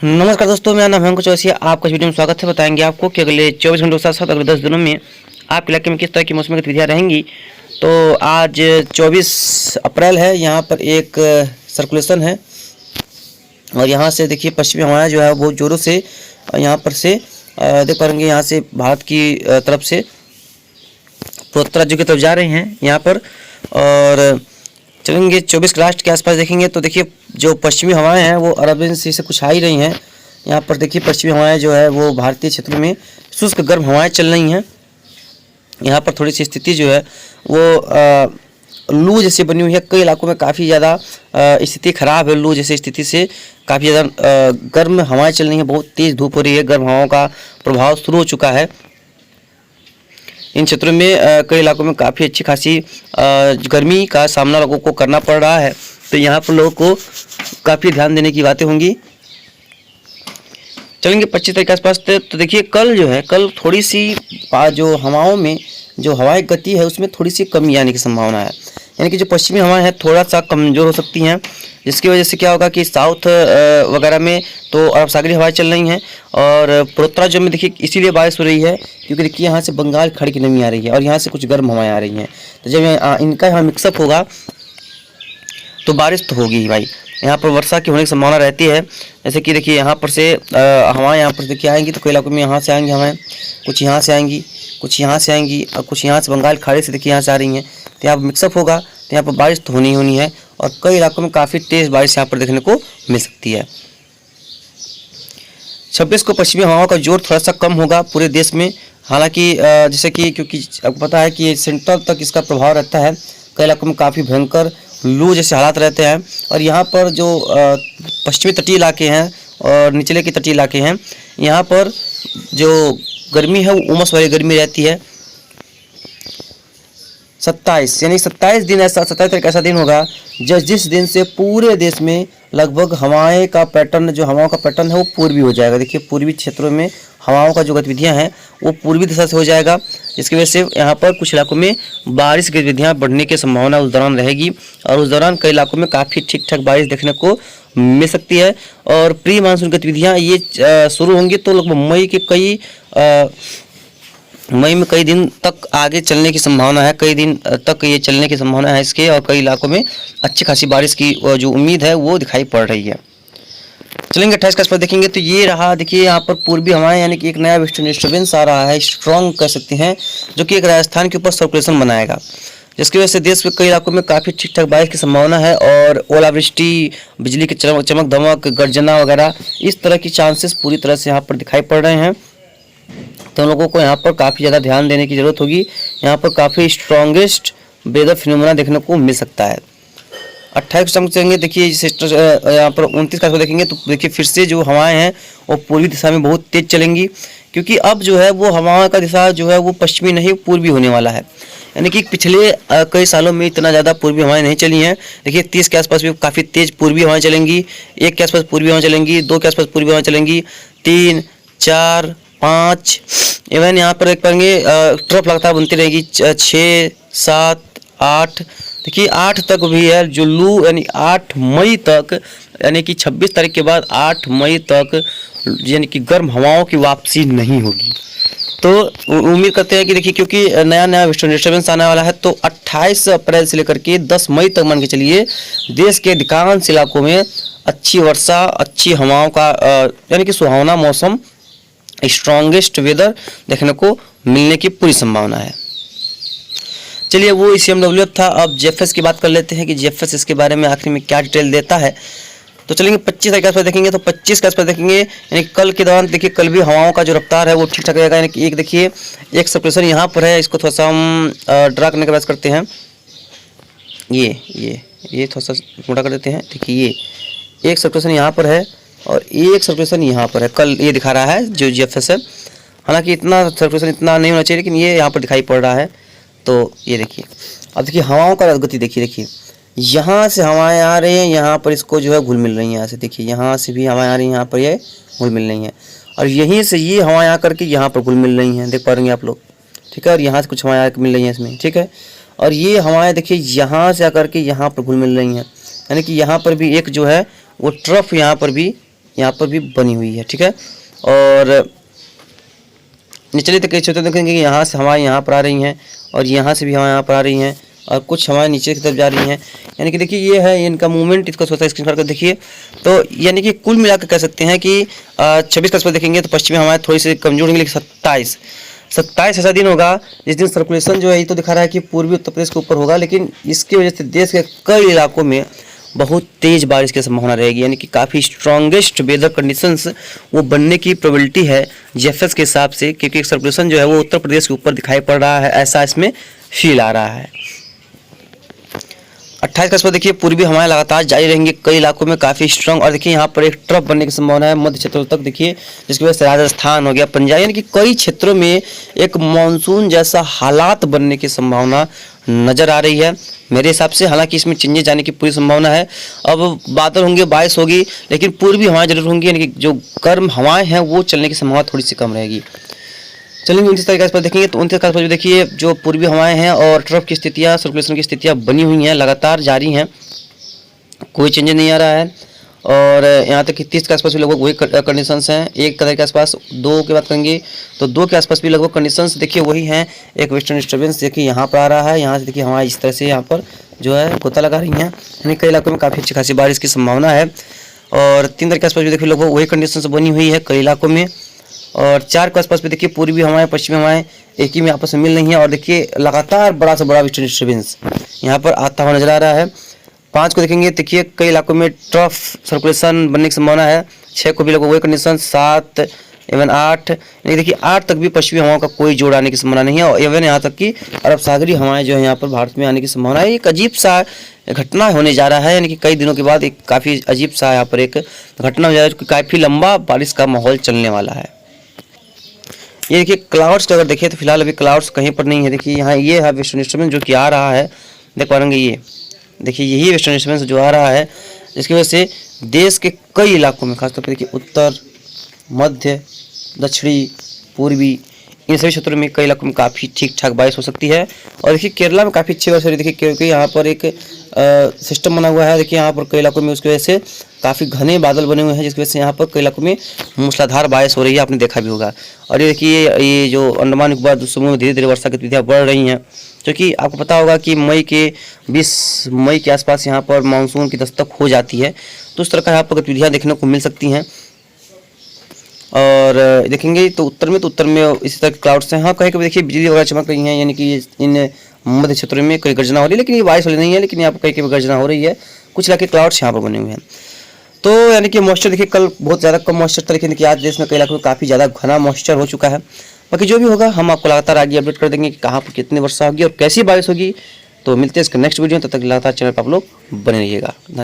नमस्कार दोस्तों, मेरा नाम है अंकुश चौरसिया। आपका इस वीडियो में स्वागत है। बताएंगे आपको कि अगले 24 घंटों के साथ साथ अगले 10 दिनों में आपके इलाके में किस तरह की मौसमी गतिविधियाँ रहेंगी। तो आज 24 अप्रैल है। यहाँ पर एक सर्कुलेशन है और यहाँ से देखिए पश्चिमी हवाएं जो है बहुत ज़ोरों से यहाँ पर से देख पाएंगे, यहाँ से भारत की तरफ से पूर्वोत्तर राज्यों की तरफ जा रही हैं यहाँ पर। और चलेंगे 24 राष्ट्र के आसपास देखेंगे तो देखिए जो पश्चिमी हवाएं हैं वो अरबियन सी से कुछ आ ही रही हैं। यहाँ पर देखिए पश्चिमी हवाएं जो है वो भारतीय क्षेत्र में शुष्क गर्म हवाएं चल रही हैं। यहाँ पर थोड़ी सी स्थिति जो है वो लू जैसी बनी हुई है। कई इलाकों में काफ़ी ज़्यादा स्थिति खराब है। लू जैसी स्थिति से काफ़ी ज़्यादा गर्म हवाएं चल रही हैं, बहुत तेज़ धूप हो रही है, गर्म हवाओं का प्रभाव शुरू हो चुका है। इन क्षेत्रों में कई इलाकों में काफ़ी अच्छी खासी गर्मी का सामना लोगों को करना पड़ रहा है। तो यहाँ पर लोगों को काफ़ी ध्यान देने की बातें होंगी। चलेंगे 25 तारीख के आसपास। तो देखिए कल जो है, कल थोड़ी सी जो हवाओं में जो हवाई गति है उसमें थोड़ी सी कमी आने की संभावना है। यानी कि जो पश्चिमी हवाएं हैं थोड़ा सा कमज़ोर हो सकती हैं, जिसकी वजह से क्या होगा कि साउथ वगैरह में तो अरब सागरी हवाएं चल रही हैं और पूर्वोत्तर राज्यों में देखिए इसीलिए बारिश हो रही है क्योंकि देखिए यहाँ से बंगाल खाड़ी की नमी आ रही है और यहाँ से कुछ गर्म हवाएं आ रही हैं। तो जब इनका यहाँ मिक्सअप होगा तो बारिश तो होगी ही भाई। यहाँ पर वर्षा की होने की संभावना रहती है। जैसे कि देखिए यहाँ पर से हवाएं यहाँ पर देखिए आएंगी तो कई इलाकों में यहाँ से आएंगी हवाएं, कुछ यहाँ से आएंगी, कुछ यहाँ से आएंगी और कुछ यहाँ से बंगाल खाड़ी से देखिए यहाँ से आ रही हैं। तो यहाँ पर मिक्सअप होगा तो यहाँ पर बारिश तो होनी ही होनी है और कई इलाकों में काफ़ी तेज़ बारिश यहाँ पर देखने को मिल सकती है। 26 को पश्चिमी हवाओं का जोर थोड़ा सा कम होगा पूरे देश में। हालांकि जैसे कि क्योंकि आपको पता है कि सेंट्रल तक इसका प्रभाव रहता है, कई इलाकों में काफ़ी भयंकर लू जैसे हालात रहते हैं। और यहाँ पर जो पश्चिमी तटीय इलाके हैं और निचले के तटीय इलाके हैं, यहाँ पर जो गर्मी है वो उमस वाली गर्मी रहती है। 27 यानी 27 दिन ऐसा 27 तारीख ऐसा दिन होगा जिस दिन से पूरे देश में लगभग हवाएं का पैटर्न, जो हवाओं का पैटर्न है वो पूर्वी हो जाएगा। देखिए पूर्वी क्षेत्रों में हवाओं का जो गतिविधियां हैं वो पूर्वी दिशा से हो जाएगा, जिसकी वजह से यहाँ पर कुछ इलाकों में बारिश की गतिविधियाँ बढ़ने की संभावना उस दौरान रहेगी और उस दौरान कई इलाकों में काफ़ी ठीक ठाक बारिश देखने को मिल सकती है। और प्री मानसून गतिविधियाँ ये शुरू होंगी तो लगभग मई में कई दिन तक आगे चलने की संभावना है, कई दिन तक ये चलने की संभावना है इसके। और कई इलाकों में अच्छी खासी बारिश की जो उम्मीद है वो दिखाई पड़ रही है। चलेंगे 28 का आसपास देखेंगे तो ये रहा। देखिए यहाँ पर पूर्वी हवाएं यानी कि एक नया वेस्टर्न डिस्टर्बेंस आ रहा है, स्ट्रॉन्ग कह सकते हैं, जो कि एक राजस्थान के ऊपर सर्कुलेशन बनाएगा, जिसकी वजह से देश में कई इलाकों में काफ़ी ठीक ठाक बारिश की संभावना है। और ओलावृष्टि, बिजली की चमक धमक, गर्जना वगैरह इस तरह की चांसेस पूरी तरह से यहाँ पर दिखाई पड़ रहे हैं। तो लोगों को यहाँ पर काफ़ी ज़्यादा ध्यान देने की ज़रूरत होगी। यहाँ पर काफ़ी स्ट्रॉन्गेस्ट वेदर फिनोमेना देखने को मिल सकता है। 28 को चलेंगे, देखिए यहाँ पर 29 का देखेंगे तो देखिए फिर से जो हवाएं हैं वो पूर्वी दिशा में बहुत तेज़ चलेंगी, क्योंकि अब जो है वो हवाओं का दिशा जो है वो पश्चिमी नहीं पूर्वी होने वाला है। यानी कि पिछले कई सालों में इतना ज़्यादा पूर्वी हवाएं नहीं चली हैं। देखिए 30 के आसपास भी काफ़ी तेज़ पूर्वी हवाएं चलेंगी, 1 के आसपास पूर्वी हवाएं चलेंगी, 2 के आसपास पूर्वी हवाएं चलेंगी, 3, 4, 5 इवन यहाँ पर देख पाएंगे ट्रफ लगातार बनती रहेगी। 6, 7, 8 देखिए 8 तक भी है जो लू, यानी 8 मई तक, यानी कि 26 तारीख के बाद 8 मई तक यानी कि गर्म हवाओं की वापसी नहीं होगी। तो उम्मीद करते हैं कि देखिए क्योंकि नया वेस्टर्न डिस्टर्बेंस आने वाला है तो 28 अप्रैल से लेकर के 10 मई तक मान के चलिए देश के अधिकांश इलाकों में अच्छी वर्षा, अच्छी हवाओं का यानी कि सुहावना मौसम, स्ट्रॉन्गेस्ट वेदर देखने को मिलने की पूरी संभावना है। चलिए वो CMWF था। अब JFS की बात कर लेते हैं कि JFS इसके बारे में आखिर में क्या डिटेल देता है। तो चलेंगे 25 तारीख के आसपास देखेंगे तो 25 के आसपास देखेंगे यानी कल के दौरान देखिए कल भी हवाओं का जो रफ्तार है वो ठीक ठाक रहेगा। यानी कि एक देखिए एक सर्कुलेशन यहाँ पर है, इसको थोड़ा सा हम ड्रा करने का प्रयास करते हैं। ये थोड़ा सा मोटा कर देते हैं। देखिए ये एक सर्कुलेशन यहाँ पर है और एक सर्कुलेशन यहाँ पर है, कल ये दिखा रहा है जो JFS है। हालांकि इतना सर्कुलेशन इतना नहीं होना चाहिए, लेकिन ये यहाँ पर दिखाई पड़ रहा है। तो ये देखिए, अब देखिए हवाओं का गति देखिए यहाँ से हवाएं आ रही हैं, यहाँ पर इसको जो है घुल मिल रही हैं। यहाँ से देखिए यहाँ से भी हवाएं आ रही हैं, यहाँ पर ये घुल मिल रही हैं और यहीं से ये हवाएं आकर के यहाँ पर घुल मिल रही हैं, देख पा रहे हैं आप लोग, ठीक है। और यहाँ से कुछ हवाएं आकर मिल रही हैं इसमें, ठीक है। और ये हवाएं देखिए यहाँ से आकर के यहाँ पर घुल मिल रही हैं, यानी कि यहाँ पर भी एक जो है वो ट्रफ यहाँ पर भी यहाँ पर भी बनी हुई है, ठीक है। और निचले तक कई क्षेत्रों देखेंगे कि यहाँ से हवाएं यहाँ पर आ रही हैं और यहाँ से भी हवाएं यहाँ पर आ रही हैं और कुछ हवाएं नीचे की तरफ जा रही हैं। यानी कि देखिए ये है इनका मूवमेंट, इसको थोड़ा सा स्क्रीन कर देखिए। तो यानी कि कुल मिलाकर कह सकते हैं कि 26 अगस्त पर देखेंगे तो पश्चिमी हवाएं थोड़ी सी कमजोर होंगी, लेकिन 27 ऐसा दिन होगा जिस दिन सर्कुलेशन जो है ये तो दिखा रहा है कि पूर्वी उत्तर प्रदेश के ऊपर होगा, लेकिन इसकी वजह से देश के कई इलाकों में बहुत तेज़ बारिश की संभावना रहेगी। यानी कि काफ़ी स्ट्रॉन्गेस्ट वेदर कंडीशंस वो बनने की प्रोबेबिलिटी है जीएफएस के हिसाब से, क्योंकि सर्कुलेशन जो है वो उत्तर प्रदेश के ऊपर दिखाई पड़ रहा है, ऐसा इसमें फील आ रहा है। 28 अगस्त पर देखिए पूर्वी हवाएं लगातार जारी रहेंगी कई इलाकों में काफ़ी स्ट्रांग, और देखिए यहाँ पर एक ट्रफ बनने की संभावना है मध्य क्षेत्रों तक, देखिए जिसकी वजह से राजस्थान हो गया, पंजाब, यानी कि कई क्षेत्रों में एक मानसून जैसा हालात बनने की संभावना नज़र आ रही है मेरे हिसाब से। हालांकि इसमें चेंजेस जाने की पूरी संभावना है। अब बादल होंगे, बारिश होगी, लेकिन पूर्वी हवाएं जरूर होंगी, यानी कि जो गर्म हवाएं हैं वो चलने की संभावना थोड़ी सी कम रहेगी। चलिए 29 तारीख पर देखेंगे तो 29 तारीख पर देखिए जो पूर्वी हवाएं हैं और ट्रफ की स्थितियाँ, सर्कुलेशन की स्थितियाँ बनी हुई हैं, लगातार जारी हैं, कोई चेंज नहीं आ रहा है। और यहाँ तक कि 30 के आसपास भी लगभग वही कंडीशंस हैं। 1 तारीख के आसपास, 2 की बात करेंगे तो 2 के आसपास भी लगभग कंडीशंस देखिए वही हैं। एक वेस्टर्न डिस्टर्बेंस देखिए यहाँ पर आ रहा है, यहाँ से देखिए हवाएं इस तरह से यहाँ पर जो है गोता लगा रही हैं, यानी कई इलाकों में काफ़ी अच्छी खासी बारिश की संभावना है। और 3 तारीख के आसपास भी देखिए लगभग वही कंडीशंस बनी हुई है कई इलाकों में। और 4 के आसपास भी देखिए पूर्वी हवाएं, पश्चिमी हवाएं एक ही में आपस में मिल रही हैं, और देखिए लगातार बड़ा से बड़ा वेस्टर्न डिस्टर्बेंस यहाँ पर आता हुआ नजर आ रहा है। 5 को देखेंगे देखिए कई इलाकों में ट्रफ सर्कुलेशन बनने की संभावना है। 6 को भी लगभग वही कंडीशन, 7 इवन 8, यानी देखिए 8 तक भी पश्चिमी हवाओं का कोई जोड़ आने की संभावना नहीं है, और इवन यहाँ तक कि अरब सागरी हवाएं जो है यहाँ पर भारत में आने की संभावना है। एक अजीब सा घटना होने जा रहा है, यानी कि कई दिनों के बाद एक काफ़ी अजीब सा यहाँ पर एक घटना हो जा रहा है, काफ़ी लंबा बारिश का माहौल चलने वाला है। ये देखिए क्लाउड्स का अगर देखें तो फिलहाल अभी क्लाउड्स कहीं पर नहीं है। देखिए यहाँ ये है वेस्टर्न डिस्टर्बेंस जो कि आ रहा है, देख पाएंगे ये देखिए यही वेस्टर्न डिस्टर्बेंस जो आ रहा है, जिसकी वजह से देश के कई इलाकों में खासतौर पर देखिए उत्तर, मध्य, दक्षिणी, पूर्वी, इन सभी क्षेत्रों में कई इलाकों में काफ़ी ठीक ठाक बारिश हो सकती है। और देखिए केरला में काफ़ी अच्छी बारिश हो रही है, देखिए क्योंकि यहाँ पर एक सिस्टम बना हुआ है, देखिए यहाँ पर कई इलाकों में उसकी वजह से काफ़ी घने बादल बने हुए हैं, जिसकी वजह से यहाँ पर कई इलाकों में मूसलाधार बारिश हो रही है, आपने देखा भी होगा। और ये देखिए ये जो अंडमान निकोबार समूह में धीरे धीरे वर्षा गतिविधियाँ बढ़ रही हैं, क्योंकि आपको पता होगा कि 20 मई के आसपास यहाँ पर मानसून की दस्तक हो जाती है, तो उस तरह का यहाँ पर गतिविधियाँ देखने को मिल सकती हैं। और देखेंगे तो उत्तर में इसी तरह क्लाउड्स हैं। हाँ, कहीं कभी देखिए बिजली वगैरह चमक रही हैं, यानी कि इन मध्य क्षेत्रों में कई गर्जना हो रही है, लेकिन ये बारिश वाली नहीं है, लेकिन यहाँ पर कहीं कभी गर्जना हो रही है। कुछ इलाके क्लाउड्स यहाँ पर बने हुए हैं। तो यानी कि मॉइस्चर देखिए कल बहुत ज़्यादा कम मॉइस्चर था, लेकिन आज देश में कई इलाकों में काफ़ी ज़्यादा घना मॉइस्चर हो चुका है। बाकी जो भी होगा हम आपको लगातार आगे अपडेट कर देंगे कि कहाँ पर कितनी वर्षा होगी और कैसी बारिश होगी। तो मिलते हैं इसका नेक्स्ट वीडियो, तब तक लगातार चैनल पर आप लोग बने रहिएगा।